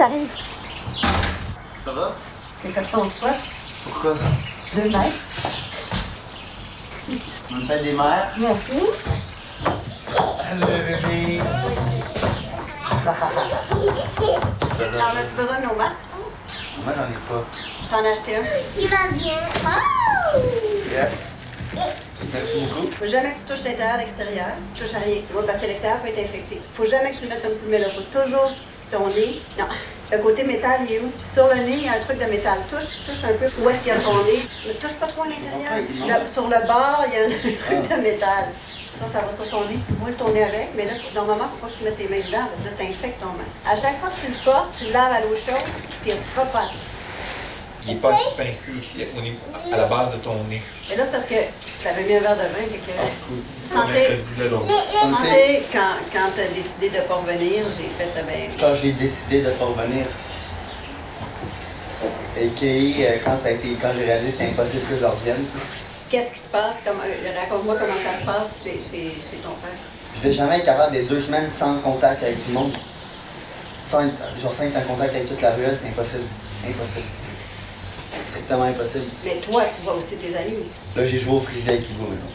j'arrive. Ça va? C'est ça ton spot? Pourquoi? 2 mètres. On fait des mères. Merci. Allô, bébé. Alors, as-tu besoin de nos masques, tu penses? Moi, j'en ai pas. Je t'en ai acheté un. Il va bien. Oh! Yes. Merci beaucoup. Faut jamais que tu touches l'intérieur à l'extérieur. Tu touches à rien. Ouais, parce que l'extérieur peut être infecté. Faut jamais que tu le mettes comme tu le mets là. Faut toujours ton nez. Non. Le côté métal, il est où? Puis sur le nez, il y a un truc de métal. Touche un peu. Où est-ce qu'il y a ton nez? Ne touche pas trop à l'intérieur. Sur le bord, il y a un truc de métal. Ça va sur ton nez, tu brûles ton nez avec, mais là, normalement, il ne faut pas que tu mettes tes mains dedans, parce que là, tu infectes ton masque. À chaque fois que tu le portes, tu le laves à l'eau chaude, puis il repasse. Il n'est pas pincé ici, à la base de ton nez. Et là, c'est parce que je t'avais mis un verre de vin, fait que... Cool. Santé, santé, quand tu as décidé de ne pas revenir, j'ai fait, ben... Quand j'ai décidé de ne pas revenir, quand j'ai réalisé que c'était impossible que je revienne, Qu'est-ce qui se passe? Raconte-moi comment ça se passe chez ton père. je vais jamais être capable d'être 2 semaines sans contact avec tout le monde. Sans être en contact avec toute la ruelle, c'est impossible. Impossible. Strictement impossible. Mais toi, tu vois aussi tes amis. Là, j'ai joué au frisbee avec Hugo maintenant.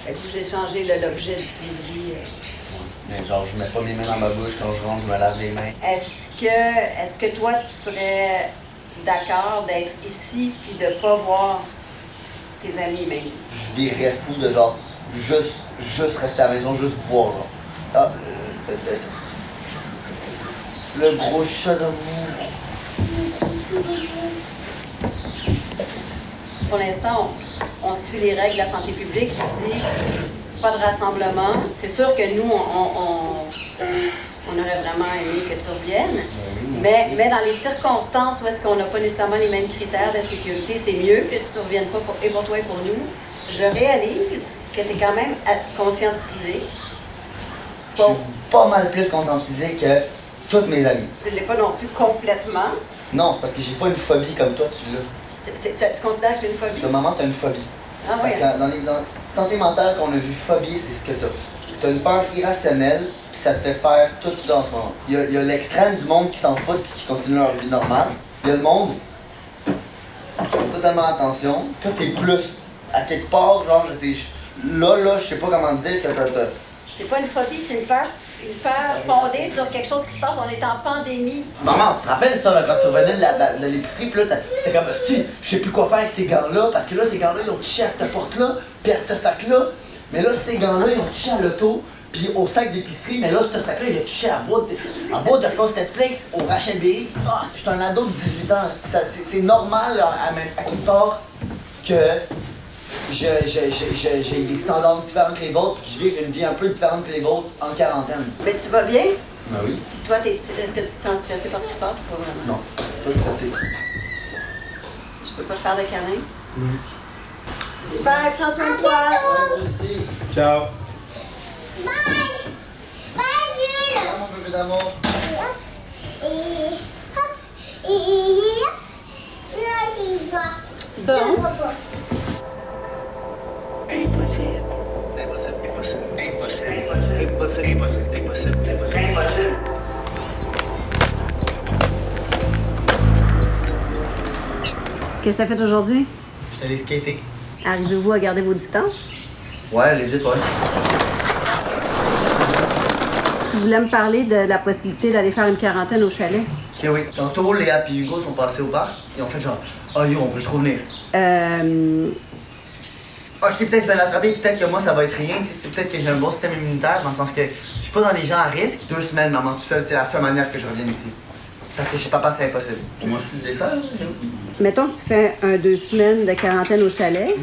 Fait que vous échangez l'objet du frisbee. Mais genre, je mets pas mes mains dans ma bouche quand je rentre, je me lave les mains. Est-ce que toi, tu serais d'accord d'être ici puis de pas voir tes amis même? Je virerais fou de genre, juste rester à la maison, juste voir genre. Ah, le gros chat d'amour. Pour l'instant, on suit les règles de la santé publique qui dit pas de rassemblement. C'est sûr que nous, on aurait vraiment aimé que tu reviennes. Mais dans les circonstances où est-ce qu'on n'a pas nécessairement les mêmes critères de sécurité, c'est mieux que tu ne reviennes pas et pour toi et pour nous. Je réalise que tu es quand même conscientisé. Je suis pas mal plus conscientisé que toutes mes amies. Tu ne l'es pas non plus complètement. Non, c'est parce que j'ai pas une phobie comme toi, tu l'as. Tu considères que j'ai une phobie? De moment, t'as une phobie. Ah oui. Parce que dans la santé mentale qu'on a vu phobie, c'est ce que t'as. T'as une peur irrationnelle, puis ça te fait faire tout ça en ce moment. Il y a l'extrême du monde qui s'en fout et qui continue leur vie normale. Il y a le monde qui fait totalement attention. Toi, t'es plus à quelque part, genre, je sais pas comment dire que t'as. C'est pas une phobie, c'est une peur fondée sur quelque chose qui se passe. On est en pandémie. Maman, tu te rappelles ça, là, quand tu revenais de l'épicerie, pis là, t'es comme, je sais plus quoi faire avec ces gants-là, parce que là, ces gants-là, ils ont touché à cette porte-là, puis à ce sac-là. Mais là, ces gants-là, ils ont touché à l'auto, puis au sac d'épicerie, mais là, ce sac-là, il a touché à la boîte de sauce Netflix, au Rachel Berry. Ah, je suis un ado de 18 ans, c'est normal, à quelque part, que j'ai des standards différents que les vôtres, puis je vis une vie un peu différente que les vôtres en quarantaine. Mais tu vas bien? Ben oui. Toi, est-ce que tu te sens stressé par ce qui se passe ou pas vraiment? Non, pas stressé. Je peux pas te faire de câlin? Bye, prends soin de toi! Merci. Ciao. Bye! Bye, Jules! Ciao, mon bébé d'amour. Et là, c'est ça. Bon. Impossible. Qu'est-ce que tu as fait aujourd'hui? Je suis allé skater. Arrivez-vous à garder vos distances? Ouais, legit, ouais. Tu voulais me parler de la possibilité d'aller faire une quarantaine au chalet. Ok, oui. Tantôt, Léa et Hugo sont passés au parc et ont fait genre, oh yo, on veut trop venir. Ok, peut-être je vais l'attraper, peut-être que moi ça va être rien, peut-être que j'ai un bon système immunitaire, dans le sens que je suis pas dans les gens à risque. 2 semaines, maman tout seul, c'est la seule manière que je revienne ici. Parce que chez papa, c'est impossible. Puis moi, je suis le dessert. Mettons que tu fais 2 semaines de quarantaine au chalet.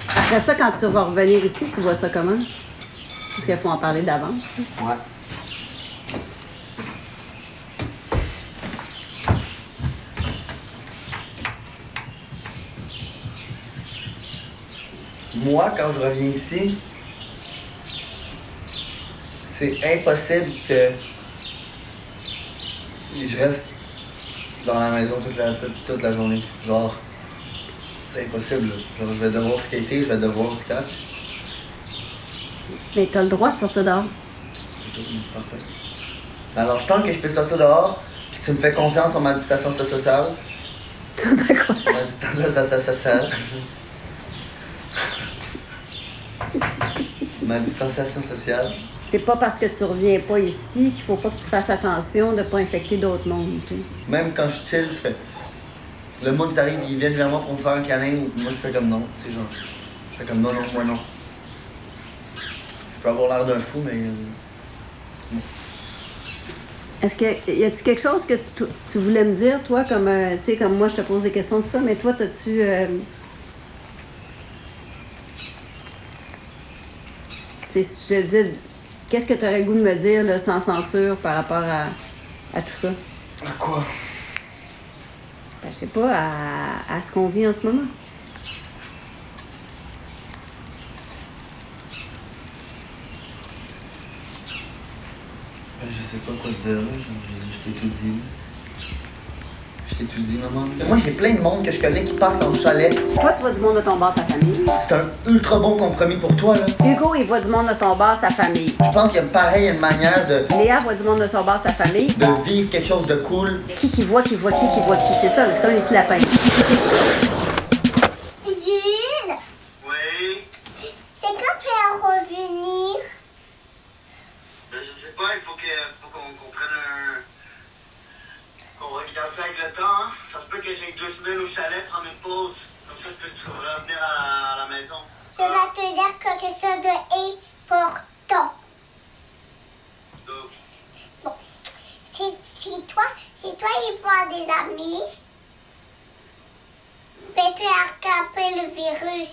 Après ça, quand tu vas revenir ici, tu vois ça comment? Parce qu'il faut en parler d'avance. Ouais. Moi, quand je reviens ici, c'est impossible que je reste dans la maison toute la journée. Genre, c'est impossible. Genre, je vais devoir skater, je vais devoir du catch. Mais t'as le droit de sortir dehors. C'est ça, c'est parfait. Alors, tant que je peux sortir dehors, puis que tu me fais confiance en ma distanciation sociale. Tu fais quoi? Ma distanciation sociale. Ma distanciation sociale. C'est pas parce que tu reviens pas ici qu'il faut pas que tu fasses attention de pas infecter d'autres mondes, tu sais. Même quand je chill, je fais. Le monde s'arrive, ils viennent vers moi pour me faire un câlin. Moi, je fais comme non. Tu sais, genre. Je fais comme non, moi non. Je peux avoir l'air d'un fou, mais. Non. Est-ce que y a-tu quelque chose que tu voulais me dire, toi, comme tu sais, comme moi, je te pose des questions de ça, mais toi, t'as-tu. Tu sais, je dis, qu'est-ce que tu aurais le goût de me dire, là, sans censure, par rapport à tout ça? À quoi? Ben, je sais pas, à ce qu'on vit en ce moment. Je sais pas quoi te dire, là. Je t'ai tout dit. Je t'ai tout dit, maman. Moi, j'ai plein de monde que je connais qui partent en chalet. Toi, tu vois du monde de ton bord, ta famille. C'est un ultra bon compromis pour toi, là. Hugo, il voit du monde de son bord, sa famille. Je pense qu'il y a pareil une manière de Léa voit du monde de son bord, sa famille. vivre quelque chose de cool. Qui voit qui? C'est ça, c'est comme les petits lapins. Jules, Oui. c'est quand tu vas revenir? Je sais pas, il faut qu'on prenne qu'on regarde ça avec le temps, hein. Ça se peut que j'aille 2 semaines au chalet, prendre une pause. Comme ça, je peux revenir à la maison. Je vais te dire quelque chose d'important. Bon, si toi, il voit des amis, ben tu as attrapé le virus.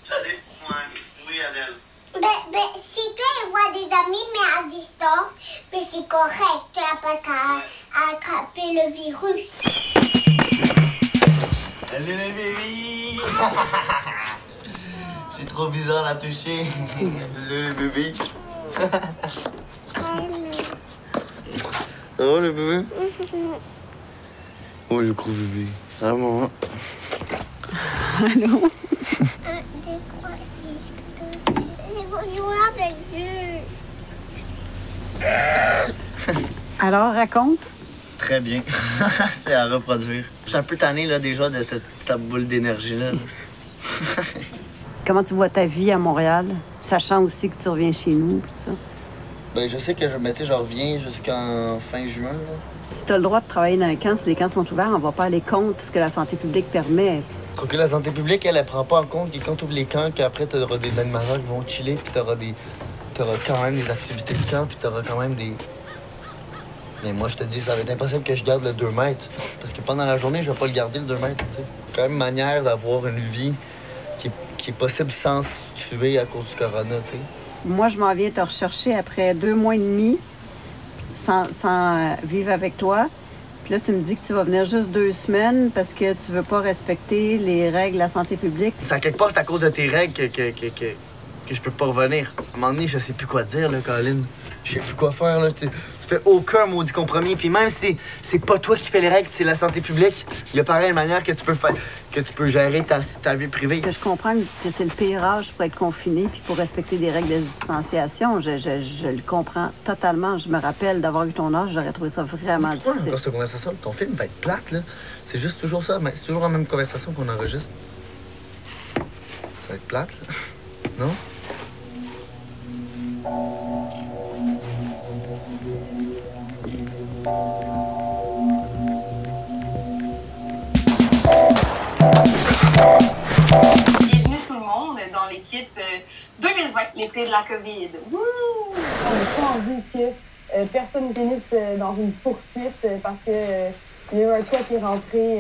Ça dépend. Oui, Adèle. Ben, si toi, il voit des amis, mais à distance, ben c'est correct. Tu n'as pas qu'à attraper le virus. Allez, les bébés! C'est trop bizarre à toucher. Le bébé. Ça va, le bébé? Oh, le gros bébé. Ah, maman. Allô? 1, 2, 3, 6, 7. Je veux jouer avec Jules. Alors, raconte. Très bien. C'était à reproduire. Je suis un peu tanné, là, déjà, de cette boule d'énergie-là. Comment tu vois ta vie à Montréal, sachant aussi que tu reviens chez nous, tout ça? Ben, je sais que je reviens jusqu'en fin juin, là. Si tu as le droit de travailler dans un camp, si les camps sont ouverts, on va pas aller contre ce que la santé publique permet. Je trouve que la santé publique, elle prend pas en compte que quand tu ouvres les camps, qu'après, tu auras des animateurs qui vont chiller, puis tu auras quand même des activités de camp, puis tu auras quand même des... Mais moi, je te dis, ça va être impossible que je garde le 2 mètres. Parce que pendant la journée, je vais pas le garder, le 2 mètres, tu sais. Quand même une manière d'avoir une vie qui est possible sans se tuer à cause du corona, tu sais. Moi, je m'en viens te rechercher après 2 mois et demi sans vivre avec toi. Puis là, tu me dis que tu vas venir juste 2 semaines parce que tu veux pas respecter les règles de la santé publique. Ça, quelque part, c'est à cause de tes règles que je peux pas revenir. À un moment donné, je sais plus quoi dire, là, Colin. Je sais plus quoi faire, là. Tu fais aucun maudit compromis. Puis même si c'est pas toi qui fais les règles, c'est la santé publique, il y a pareil une manière que tu peux faire, que tu peux gérer ta vie privée. Je comprends que c'est le pire âge pour être confiné puis pour respecter des règles de distanciation. Je le comprends totalement. Je me rappelle d'avoir eu ton âge, j'aurais trouvé ça vraiment difficile. Pourquoi cette conversation? Ton film va être plate, là. C'est juste toujours ça. C'est toujours la même conversation qu'on enregistre. Ça va être plate, là. Non? Bienvenue tout le monde dans l'équipe 2020, l'été de la COVID. Wouh! On n'a pas envie que personne finisse dans une poursuite parce que il y a eu un toit qui est rentré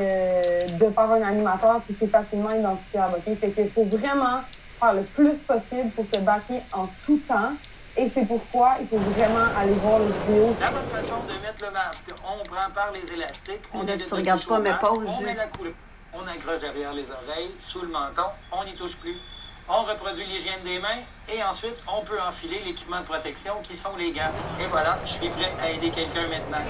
de par un animateur puis c'est facilement identifiable. Okay? Fait qu'il faut vraiment faire le plus possible pour se baquer en tout temps. Et c'est pourquoi il faut vraiment aller voir les vidéos. La bonne façon de mettre le masque, on prend par les élastiques, on Là, évite tu de regardes toucher pas au mes masque, pauses, on je- met la couleur, on accroche derrière les oreilles, sous le menton, on n'y touche plus. On reproduit l'hygiène des mains et ensuite, on peut enfiler l'équipement de protection qui sont les gants. Et voilà, je suis prêt à aider quelqu'un maintenant.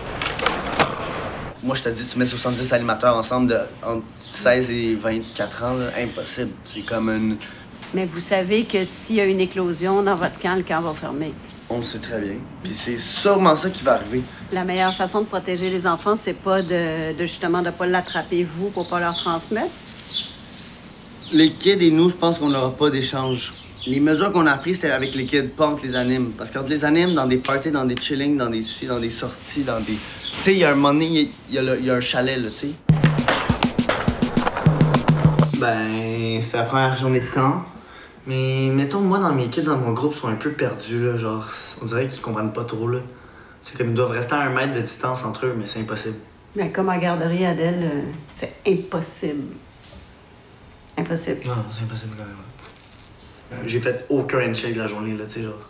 Moi, je te dis, tu mets 70 animateurs ensemble entre 16 et 24 ans, là, impossible. C'est comme une... Mais vous savez que s'il y a une éclosion dans votre camp, le camp va fermer. On le sait très bien. Puis c'est sûrement ça qui va arriver. La meilleure façon de protéger les enfants, c'est pas justement de ne pas l'attraper, vous, pour pas leur transmettre. Les kids et nous, je pense qu'on n'aura pas d'échange. Les mesures qu'on a prises, c'est avec les kids, pas entre les animes. Parce qu'entre les animes, dans des parties, dans des chillings, dans des sorties, dans des... Tu sais, il y a un moment donné, il y a un chalet, là, tu sais. Ben, c'est la première journée de camp. Mais mettons, moi, dans mes kids, dans mon groupe, sont un peu perdus, là. Genre, on dirait qu'ils comprennent pas trop, là. C'est comme ils doivent rester à 1 mètre de distance entre eux, mais c'est impossible. Mais comme à la garderie Adèle, c'est impossible. Impossible. Non, c'est impossible quand même. J'ai fait aucun handshake de la journée, là, tu sais, genre.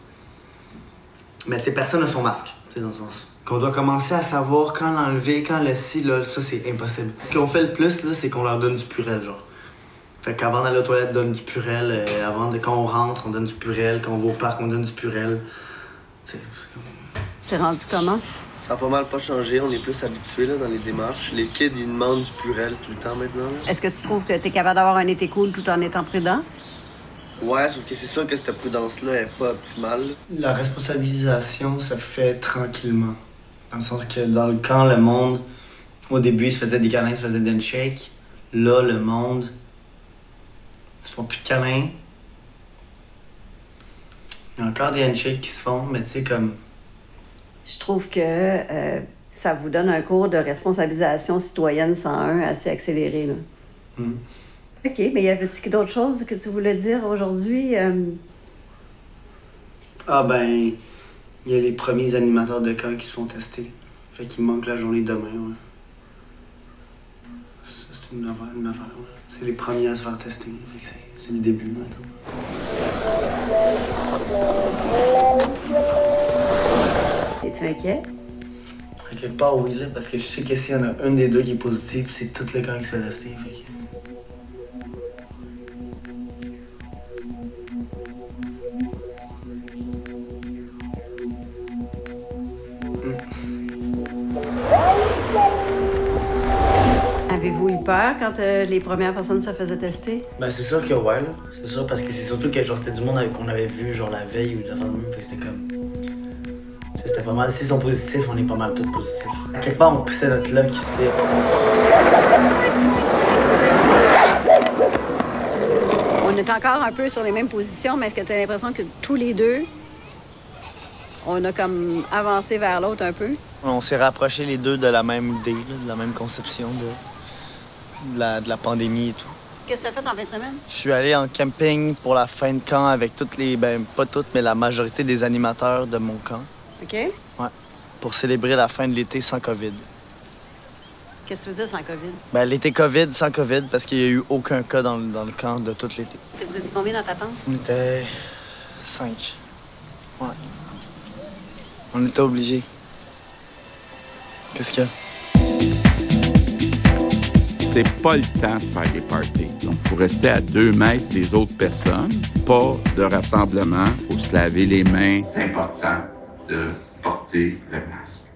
Mais tu sais, personne n'a son masque, tu sais, dans le sens. Qu'on doit commencer à savoir quand l'enlever, quand le ci, là, ça, c'est impossible. Ce qu'on fait le plus, là, c'est qu'on leur donne du purel, genre. Fait qu'avant d'aller aux toilettes, on donne du purel. Quand on rentre, on donne du purel. Quand on va au parc, on donne du purel. C'est rendu comment? Ça a pas mal pas changé. On est plus habitués là, dans les démarches. Les kids, ils demandent du purel tout le temps maintenant. Est-ce que tu trouves que tu es capable d'avoir un été cool tout en étant prudent? Ouais, sauf que c'est sûr que cette prudence-là est pas optimale. La responsabilisation se fait tranquillement. Dans le sens que dans le camp, le monde, au début, ils se faisaient des câlins, ils se faisaient des handshakes. Là, le monde... Ils se font plus de câlins. Il y a encore des handshakes qui se font, mais tu sais, comme... Je trouve que ça vous donne un cours de responsabilisation citoyenne 101 assez accéléré, là. Mm. OK, mais y avait-tu d'autres choses que tu voulais dire aujourd'hui? Ah ben, il y a les premiers animateurs de camp qui se font tester. Fait qu'il manque la journée de demain, ouais. C'est une affaire, ouais. C'est les premiers à se faire tester. C'est le début, maintenant. Es-tu inquiet? Quelque part, oui, là, parce que je sais que s'il y en a un des deux qui est positif, c'est tout le camp qui se fait tester. Fait que... Avez-vous eu peur quand les premières personnes se faisaient tester? Ben c'est sûr que ouais, là. C'est sûr, parce que c'est surtout que genre c'était du monde qu'on avait vu genre la veille ou avant même, fait que c'était comme... C'était pas mal, s'ils sont positifs, on est pas mal tous positifs. À quelque part, on poussait notre luck, tu sais. On est encore un peu sur les mêmes positions, mais est-ce que tu as l'impression que tous les deux, on a comme avancé vers l'autre un peu? On s'est rapprochés les deux de la même idée, là, de la même conception de la pandémie et tout. Qu'est-ce que tu as fait en fin de semaine? Je suis allé en camping pour la fin de camp avec toutes les... Ben, pas toutes, mais la majorité des animateurs de mon camp. OK. Ouais. Pour célébrer la fin de l'été sans COVID. Qu'est-ce que tu veux dire sans COVID? Ben, l'été COVID sans COVID, parce qu'il n'y a eu aucun cas dans le camp de tout l'été. Vous étiez combien dans ta tente? On était 5. Ouais. On était obligés. Qu'est-ce qu'il y a? C'est pas le temps de faire des parties. Donc, il faut rester à 2 mètres des autres personnes. Pas de rassemblement. Il faut se laver les mains. C'est important de porter le masque.